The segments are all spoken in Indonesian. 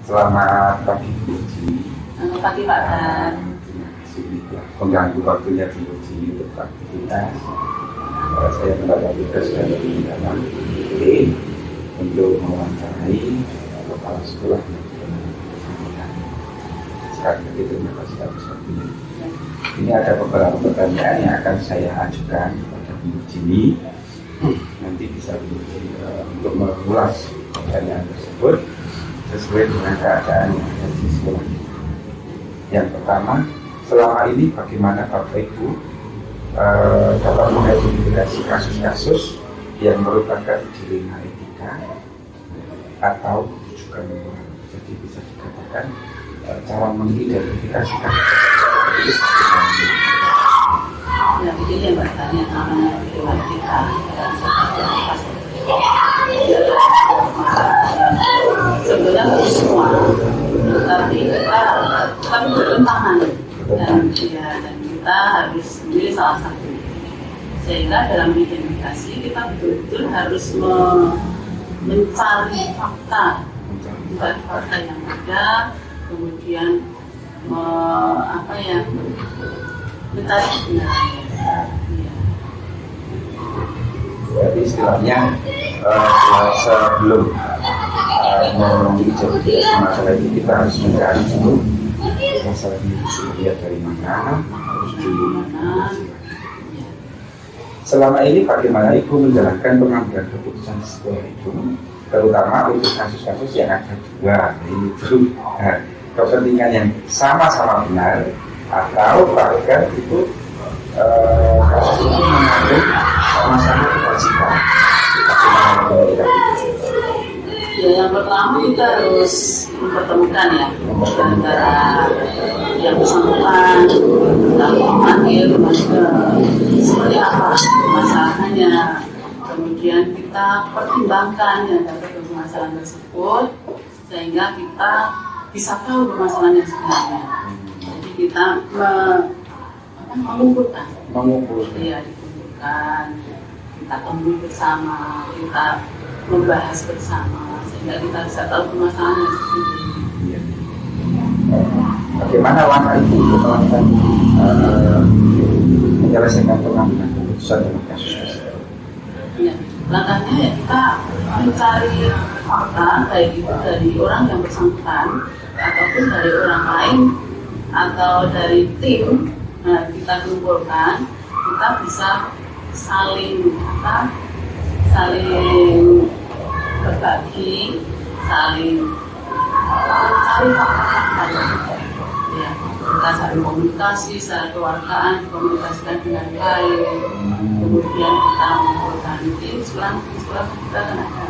Selamat pagi Bu Uji. Selamat pagi Pak Dan. Terima kasih telah mengganggu waktunya Bu Uji untuk aktivitas. Saya mendapat tugas dari dalam untuk mewawancarai kepala sekolah yang bersangkutan. Sekali lagi terima kasih atas waktunya. Ini ada beberapa pertanyaan yang akan saya ajukan kepada Bu Uji. Nanti bisa Bu Uji untuk mengulas pertanyaan tersebut sesuai dengan keadaan yang ada di sekolah. Yang pertama, selama ini bagaimana Bapak Ibu dapat mengidentifikasi kasus-kasus yang merupakan dilema etika atau rujukan moral. Jadi bisa dikatakan cara mengidentifikasi kasus-kasus itu bagaimana? Ya, begini ya Mbak Dan, yang namanya dilema etika sebenarnya harus semua, tapi kita bertentangan dan kita harus memilih salah satu. Sehingga dalam identifikasi kita betul-betul harus mencari fakta yang ada, kemudian mencari kebenarannya. Jadi istilahnya sebelum mengidentifikasi masalah ini kita harus mencari dulu masalah ini dilihat dari mana, harus dilihat. Selama ini bagaimana Ibu menjalankan pengambilan keputusan di sekolah itu, terutama untuk kasus-kasus yang ada dua, yaitu kepentingan yang sama-sama benar atau bahkan itu kasus itu mengandung sama-sama kewajiban. Ya, yang pertama kita harus mempertemukan ya antara yang bersangkutan, lalu memanggil seperti apa masalahnya, kemudian kita pertimbangkan yang dapat permasalahan tersebut sehingga kita bisa tahu permasalahan yang sebenarnya. Jadi kita mengumpulkan, ya, dikumpulkan, kita temui bersama, kita membahas bersama sehingga kita bisa tahu permasalahan yang sesungguhnya. Bagaimana langkah itu untuk melakukan menyelesaikan pengambilan keputusan dalam kasus tersebut? Ya, langkahnya ya kita mencari fakta baik itu dari orang yang bersangkutan ataupun dari orang lain atau dari tim. Nah, kita kumpulkan, kita bisa saling berbagi, saling mencari fakta-fakta. Ya, kita saling komunikasi, saling keluargaan, komunikasikan dengan baik. Kemudian kita mengumpulkan tim, setelah kita kan ada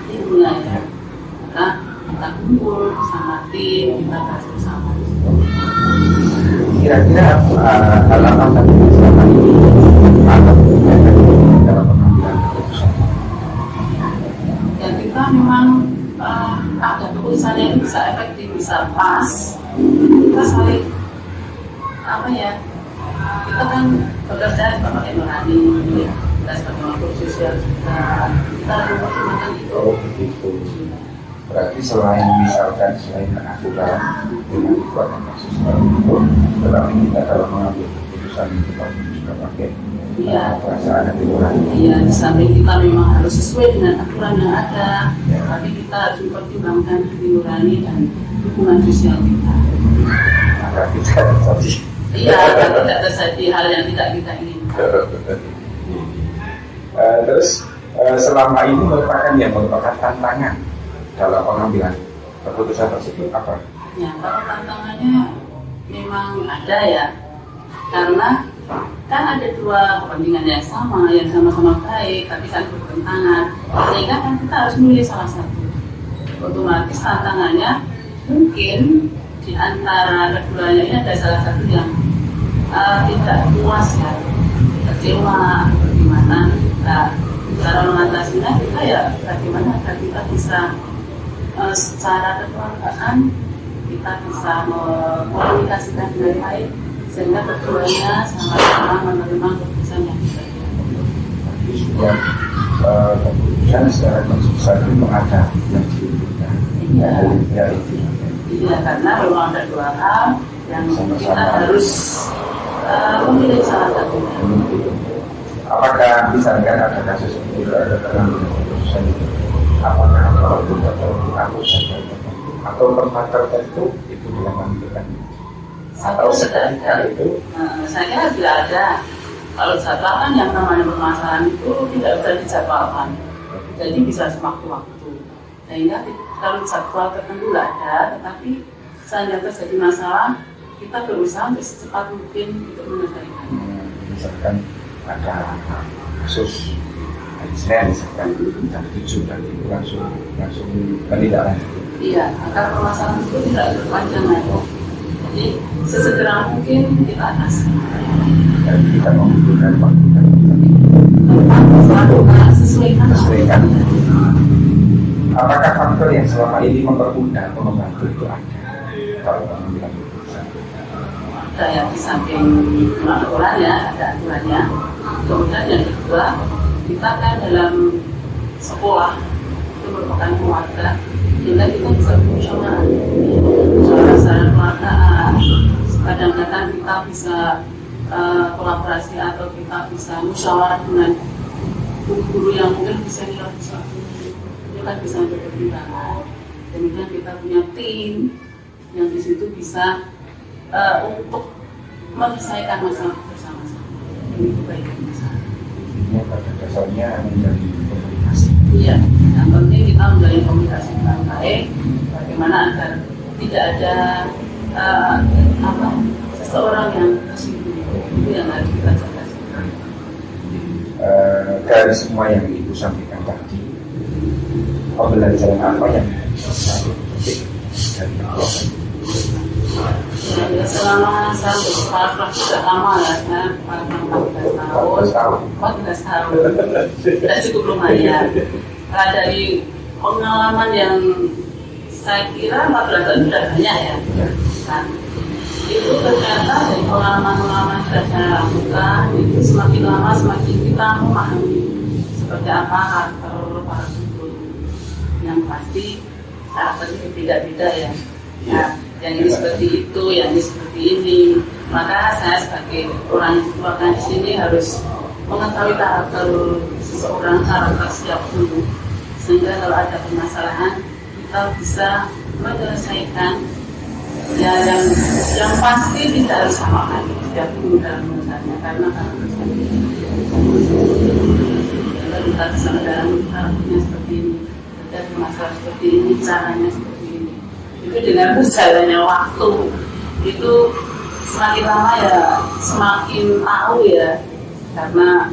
timnya ya. Maka kita kumpul bersama tim, kita bahas bersama. Kira-kira halaman tadi selama ini atau dalam pengambilan keputusan? Ya, kita memang ada keputusan yang bisa efektif, bisa pas. Kita saling kita kan bekerja sebagai nurani, kita sebagai makhluk sosial juga, kita mempertimbangkan itu. Oh begitu. Berarti selain pengaturan dengan dikeluarkan kasus itu, tetapi kita kalau mengambil keputusan itu juga pakai perasaan hati nurani. Iya, di samping kita memang harus sesuai dengan aturan yang ada, tapi kita harus mempertimbangkan hati nurani dan hubungan sosial kita. Maka kita terjadi. Iya, tidak terjadi hal yang tidak kita inginkan. Terus selama ini merupakan tantangan dalam pengambilan keputusan tersebut apa? Ya, kalau tantangannya memang ada ya, karena kan ada dua kepentingan yang sama-sama baik, tapi saling bertentangan, sehingga kan kita harus memilih salah satu. Otomatis tantangannya mungkin di antara keduanya ini ada salah satu yang tidak puas ya, kecewa, bagaimana cara mengatasinya kita ya bagaimana agar kita bisa secara kekeluargaan kita bisa mengkomunikasikan dengan baik sehingga keduanya sama-sama menerima keputusan yang kita keputusan secara konstitusi itu ada yang diuntungkan. Iya. Ya itu. Iya, karena memang ada dua hal yang Sama-sama. kita harus memilih salah satunya. Apakah misalkan ada kasus itu ada pengambilan keputusan itu, apakah kalau tidak dihapus atau tempat tertentu itu dilakukan atau seketika itu? Saya kira tidak ada. Kalau jadwal kan yang namanya permasalahan itu tidak bisa dijadwalkan, jadi bisa sewaktu-waktu. Sehingga kalau jadwal tertentu tidak ada, tetapi seandainya terjadi masalah, kita berusaha untuk secepat mungkin untuk menyelesaikan. Misalkan ada kasus Israel misalkan jam 7 dan itu langsung menindaklanjuti. Iya, agar permasalahan itu tidak berpanjang lagi. Jadi sesegera mungkin kita atasi. Dan kita membutuhkan waktu dan Selalu sesuaikan. apakah faktor yang selama ini mempermudah atau membantu itu ada kalau mengambil keputusan? Ada yang di samping aturan ya, ada aturannya. Kemudian yang kedua, kita kan dalam sekolah itu merupakan keluarga, sehingga kita bisa bermusyawarah secara keluargaan. Kadang-kadang kita bisa kolaborasi atau kita bisa musyawarah dengan guru-guru yang mungkin bisa dilakukan. Itu kan bisa untuk pertimbangan. Kemudian kita punya tim yang di situ bisa untuk menyelesaikan masalah bersama-sama. Ini kebaikan bersama. Ini pada dasarnya menjadi komunikasi. Iya, yang penting kita menjalin komunikasi dengan baik. Bagaimana agar tidak ada seseorang yang tersinggung. Itu yang harus kita jaga. Dari semua yang Ibu sampaikan tadi, pembelajaran apa yang bisa dipetik dari proses? Ya, selama saya bersekolah sudah lama ya, saya 14 tahun. 14 tahun. Sudah cukup lumayan. Nah, dari pengalaman yang saya kira 14 tahun sudah banyak ya. Nah, itu ternyata dari pengalaman-pengalaman sudah saya lakukan, itu semakin lama semakin kita memahami seperti apa karakter para guru. Yang pasti karakter itu beda-beda ya. Nah, yang ini seperti itu, yang ini seperti ini. Maka saya sebagai orang yang dikeluarkan di sini harus mengetahui karakter seseorang, karakter setiap guru, sehingga kalau ada permasalahan kita bisa menyelesaikan. Ya, yang pasti tidak harus samakan setiap guru dalam mengajarnya, karena karakternya kalau kita bisa mendalami karakternya seperti ini, ada masalah seperti ini, caranya seperti ini. Itu dengan berjalannya waktu itu semakin lama ya semakin tahu ya, karena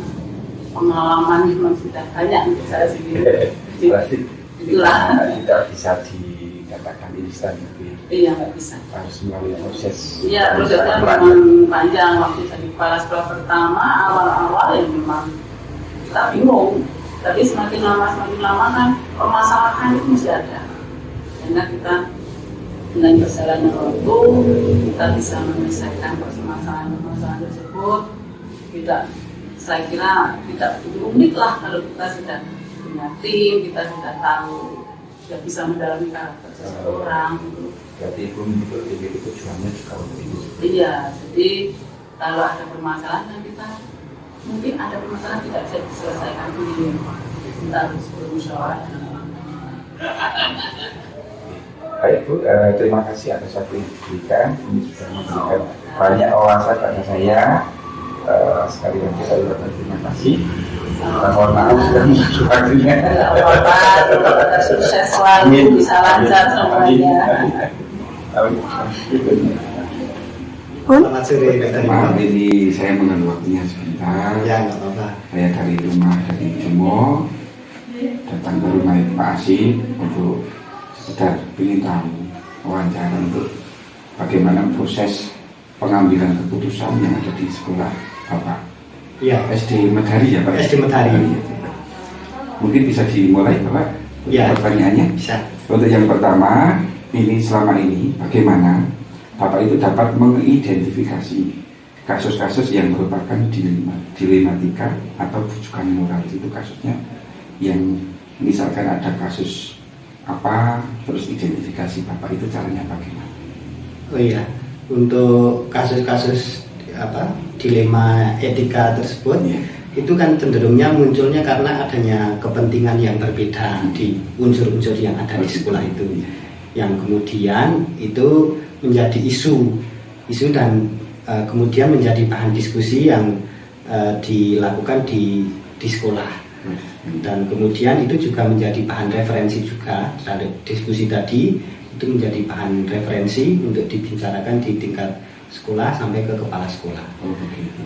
pengalaman memang sudah banyak untuk saya sendiri. Itulah tidak bisa dikatakan instan gitu ya. Iya, nggak bisa. Harus melalui proses. Iya, prosesnya memang panjang. Waktu jadi kepala sekolah pertama awal-awal ya memang kita bingung. Tapi semakin lama kan permasalahan itu masih ada. Karena kita dengan berjalannya waktu kita bisa menyelesaikan permasalahan tersebut. Saya kira tidak begitu rumit lah kalau kita sudah punya tim, kita sudah tahu, sudah bisa mendalami karakter seseorang. Berarti Ibu menyebut itu tujuannya juga untuk itu. Iya, jadi kalau ada permasalahan yang kita mungkin ada permasalahan tidak bisa diselesaikan dulu, kita harus bermusyawarah. Baik Bu, terima kasih atas waktu yang diberikan. Ini sudah memberikan banyak wawasan pada saya. Sekali lagi saya ucapkan terima kasih. Mohon maaf sudah mengganggu waktunya. Tidak apa-apa, sukses selalu, bisa lancar semuanya. Selamat sore, Maaf ini saya mengganggu waktunya sebentar. Ya, nggak apa-apa. Saya dari rumah dari Jumo datang ke rumah Pak Asyik untuk sekedar ingin tahu wawancara untuk bagaimana proses pengambilan keputusan yang ada di sekolah Bapak. Iya. SD Medari ya Pak? SD Medari. Mungkin bisa dimulai Bapak Ya. pertanyaannya. Bisa. Untuk yang pertama, ini selama ini bagaimana Bapak itu dapat mengidentifikasi kasus-kasus yang merupakan dilematika atau bujukan moral. Itu kasusnya yang misalkan ada kasus apa, terus identifikasi Bapak itu caranya bagaimana? Oh iya, untuk kasus-kasus dilema etika tersebut, itu kan cenderungnya munculnya karena adanya kepentingan yang berbeda di unsur-unsur yang ada di sekolah itu, yang kemudian itu menjadi isu dan kemudian menjadi bahan diskusi yang dilakukan di sekolah, dan kemudian itu juga menjadi bahan referensi juga terhadap diskusi tadi, itu menjadi bahan referensi untuk dibicarakan di tingkat sekolah sampai ke kepala sekolah.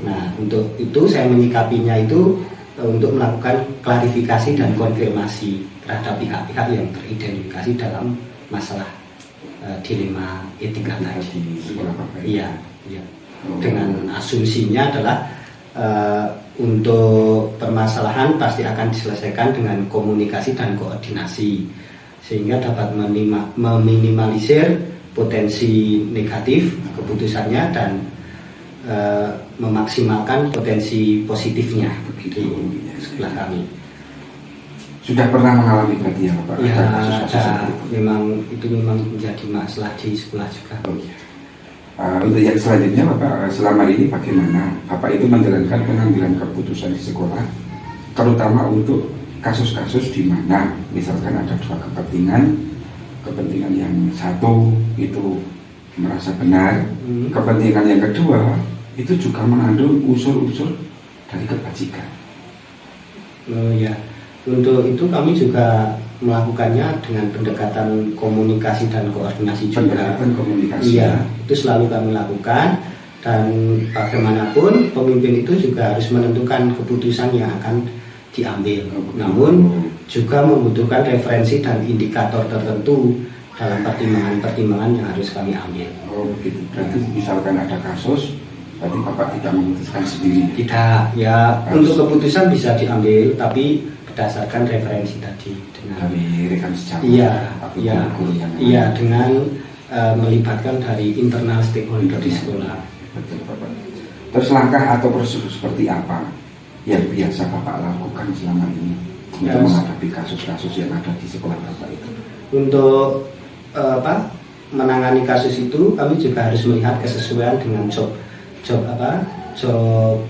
Nah, untuk itu saya menyikapinya itu untuk melakukan klarifikasi dan konfirmasi terhadap pihak-pihak yang teridentifikasi dalam masalah dilema etika tadi. Iya. Dengan asumsinya adalah untuk permasalahan pasti akan diselesaikan dengan komunikasi dan koordinasi, sehingga dapat meminimalisir potensi negatif keputusannya dan memaksimalkan potensi positifnya di sebelah kami. Sudah pernah mengalami berarti ya Pak? Ya, memang menjadi masalah di sekolah juga. Untuk yang selanjutnya Bapak, selama ini bagaimana Bapak itu menjalankan pengambilan keputusan di sekolah, terutama untuk kasus-kasus di mana misalkan ada dua kepentingan yang satu itu merasa benar, kepentingan yang kedua itu juga mengandung unsur-unsur dari kebajikan. Ya, untuk itu kami juga melakukannya dengan pendekatan komunikasi dan koordinasi juga. Pendekatan komunikasi. Iya, itu selalu kami lakukan, dan bagaimanapun pemimpin itu juga harus menentukan keputusan yang akan diambil. Namun juga membutuhkan referensi dan indikator tertentu dalam pertimbangan-pertimbangan yang harus kami ambil. Oh begitu. Berarti misalkan ada kasus, berarti Bapak tidak memutuskan sendiri. Tidak, ya harus. Untuk keputusan bisa diambil, tapi berdasarkan referensi tadi dari rekan sejawat. Iya, dengan melibatkan dari internal stakeholder di sekolah. Betul Bapak. Terus langkah atau prosedur seperti apa yang biasa Bapak lakukan selama ini untuk menghadapi kasus-kasus yang ada di sekolah Bapak itu? Untuk menangani kasus itu kami juga harus melihat kesesuaian dengan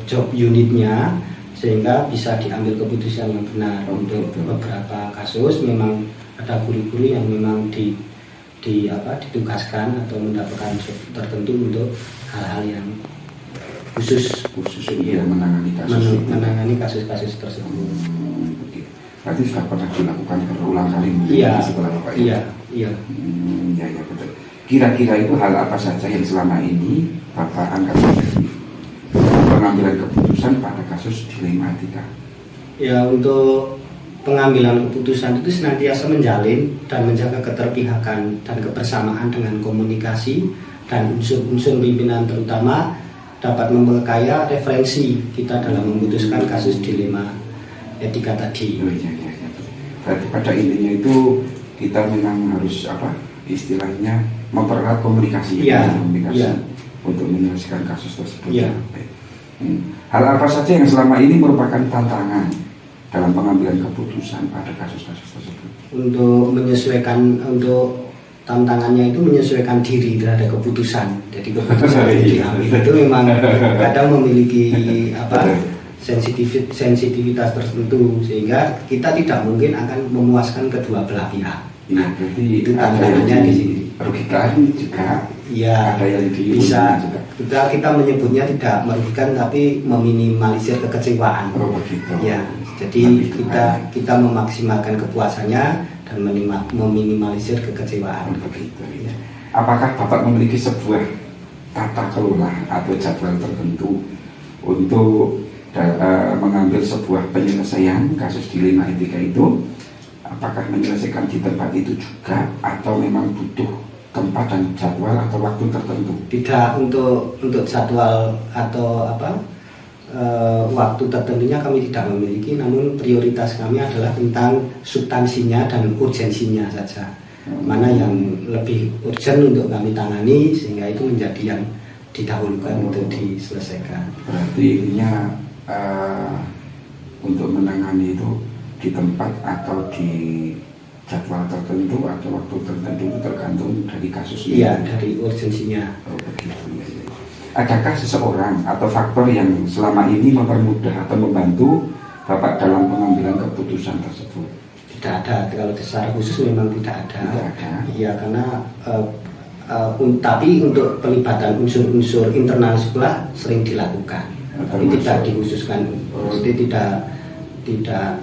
job unitnya, sehingga bisa diambil keputusan yang benar. Untuk beberapa kasus memang ada guru-guru yang memang ditugaskan atau mendapatkan job tertentu untuk hal-hal yang khusus untuk menangani kasus-kasus tersebut. Berarti sudah pernah dilakukan berulang kali di sekolah Bapak itu? Iya, betul. Kira-kira itu hal apa saja yang selama ini Bapak anggap sebagai pengambilan keputusan pada kasus dilema etika? Ya, untuk pengambilan keputusan itu senantiasa menjalin dan menjaga keterpihakan dan kebersamaan dengan komunikasi dan unsur-unsur pimpinan, terutama dapat memperkaya referensi kita dalam memutuskan kasus dilema etika tadi. Berarti pada intinya itu kita memang harus istilahnya mempererat komunikasi, untuk menyelesaikan kasus tersebut. Hal apa saja yang selama ini merupakan tantangan dalam pengambilan keputusan pada kasus-kasus tersebut? Untuk tantangannya itu menyesuaikan diri terhadap keputusan. Jadi keputusan yang diambil itu memang kadang memiliki sensitivitas tertentu, sehingga kita tidak mungkin akan memuaskan kedua belah pihak. Nah, itu tantangannya di sini. Merugikan juga. Ya, ada yang bisa juga. Kita menyebutnya tidak merugikan, tapi meminimalisir kekecewaan. Oh begitu. Ya, jadi kita memaksimalkan kepuasannya dan meminimalisir kekecewaan. Begitu. Ya. Apakah Bapak memiliki sebuah tata kelola atau jadwal tertentu untuk mengambil sebuah penyelesaian kasus dilema etika itu? Apakah menyelesaikan di tempat itu juga, atau memang butuh tempat dan jadwal atau waktu tertentu? Tidak, untuk jadwal atau waktu tertentunya kami tidak memiliki, namun prioritas kami adalah tentang substansinya dan urgensinya saja. Mana yang lebih urgent untuk kami tangani, sehingga itu menjadi yang didahulukan untuk diselesaikan. Berarti intinya untuk menangani itu di tempat atau di jadwal tertentu atau waktu tertentu itu tergantung dari kasus ini. Iya, dari urgensinya. Oh, begitu. Ya, ya. Adakah seseorang atau faktor yang selama ini mempermudah atau membantu Bapak dalam pengambilan keputusan tersebut? Tidak ada, kalau secara khusus memang tidak ada. Tidak ada. Iya, karena tapi untuk pelibatan unsur-unsur internal sekolah sering dilakukan. Tapi tidak dikhususkan, jadi tidak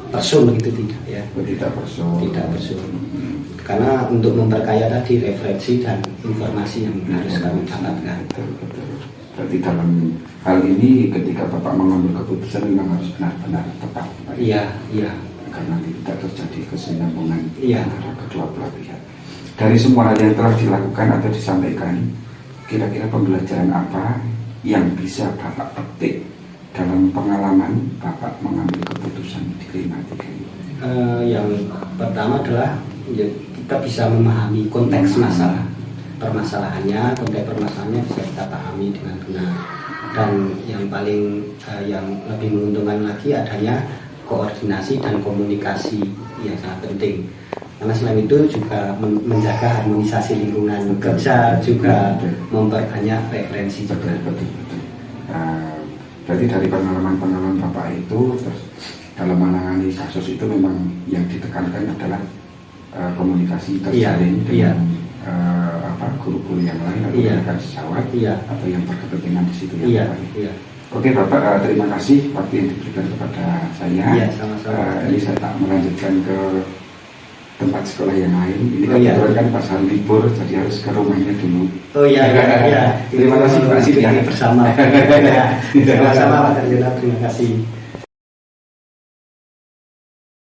person gitu, tidak ya. Tidak person. Tidak person. Karena untuk memperkaya tadi referensi dan informasi yang harus kami dapatkan. Betul. Berarti dalam hal ini ketika Bapak mengambil keputusan memang harus benar-benar tepat. Iya. Karena tidak terjadi kesinambungan antara kedua belah pihak. Dari semua hal yang telah dilakukan atau disampaikan, kira-kira pembelajaran apa yang bisa Bapak petik dalam pengalaman Bapak mengambil keputusan di Kelima Tiga ini? Yang pertama adalah ya, kita bisa memahami konteks masalah, permasalahannya, konteks permasalahannya bisa kita pahami dengan benar. Dan yang paling yang lebih menguntungkan lagi adanya koordinasi dan komunikasi yang sangat penting. Karena selain itu juga menjaga harmonisasi lingkungan kerja, juga memperbanyak referensi juga. Betul. Berarti dari pengalaman Bapak itu terus dalam menangani kasus itu memang yang ditekankan adalah komunikasi terjalin dengan guru-guru yang lain atau rekan sejawat atau yang berkepentingan di situ ya Bapak. Oke Bapak, terima kasih waktu yang diberikan kepada saya. Iya, sama-sama. Ini saya tak melanjutkan ke tempat sekolah yang lain. Ini kebetulan kan pas hari libur, jadi harus ke rumahnya dulu. Oh iya. Terima kasih Pak Sid ya. Bersama. Sama-sama Pak Terjela, terima kasih.